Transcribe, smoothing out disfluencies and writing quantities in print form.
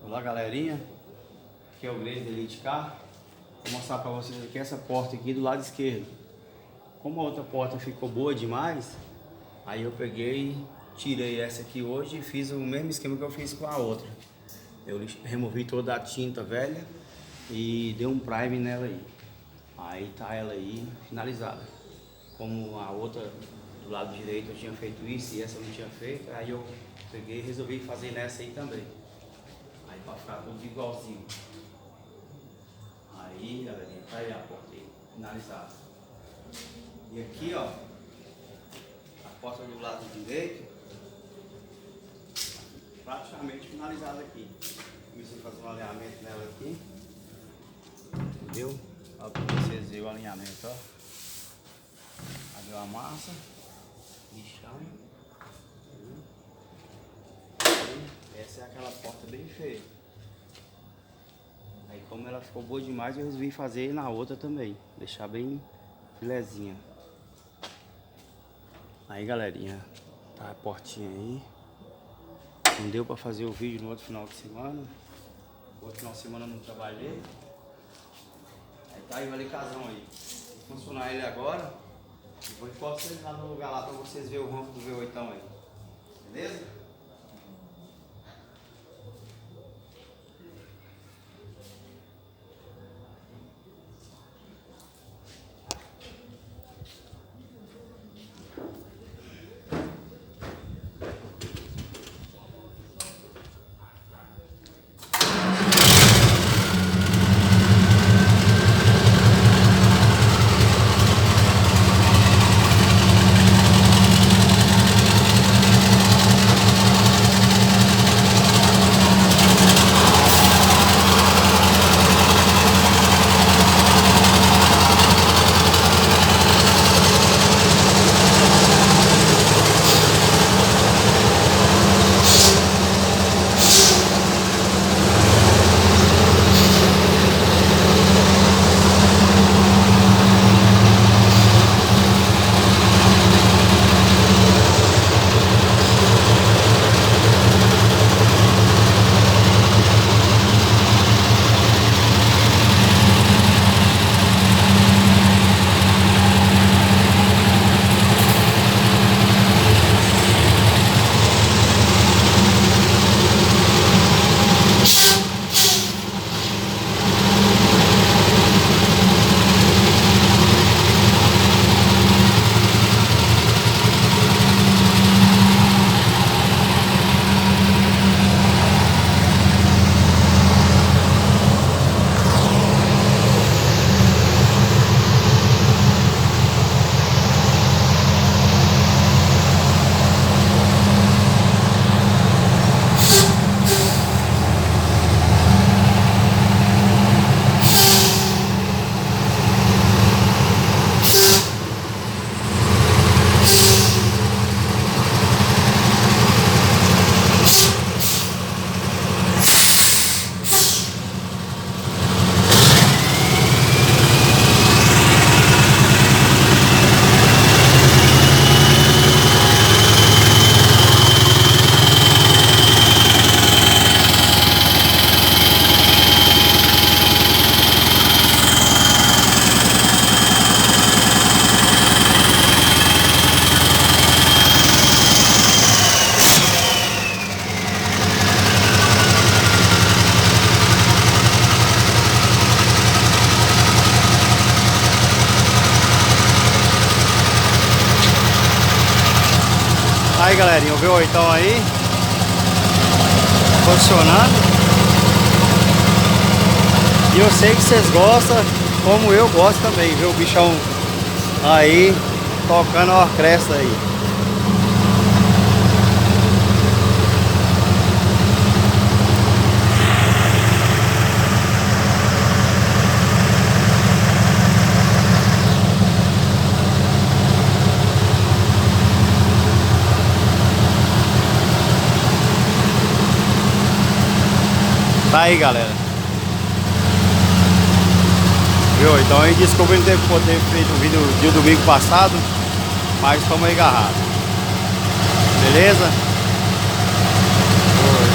Olá, galerinha, aqui é o Grande Elite Car. Vou mostrar para vocês aqui essa porta aqui do lado esquerdo. Como a outra porta ficou boa demais, aí eu peguei, tirei essa aqui hoje e fiz o mesmo esquema que eu fiz com a outra. Eu removi toda a tinta velha e dei um prime nela aí. Aí tá ela aí finalizada. Como a outra do lado direito eu tinha feito isso e essa eu não tinha feito, aí eu peguei e resolvi fazer nessa aí também. Aí pra ficar tudo igualzinho. Aí, galerinha, tá aí a porta aí, finalizada. E aqui, ó, a porta do lado direito, praticamente finalizada aqui. Comecei a fazer um alinhamento nela aqui. Entendeu? Ó, pra vocês verem o alinhamento, ó. Abriu a massa, lixão. Essa é aquela porta bem feia. Aí como ela ficou boa demais, eu resolvi fazer na outra também. Deixar bem filezinha. Aí, galerinha, tá a portinha aí. Não deu pra fazer o vídeo no outro final de semana. No outro final de semana eu não trabalhei. Aí tá aí o alicazão aí. Vou funcionar ele agora. Depois posso ir lá no lugar lá pra vocês verem o ronco do V8 aí. Beleza? Aí, galerinha, o V8 aí funcionando. E eu sei que vocês gostam, como eu gosto também, ver o bichão aí tocando a orquestra aí. Tá aí, galera. Viu? Então aí desculpa não ter feito o vídeo de domingo passado, mas estamos aí agarrados. Beleza? Foi.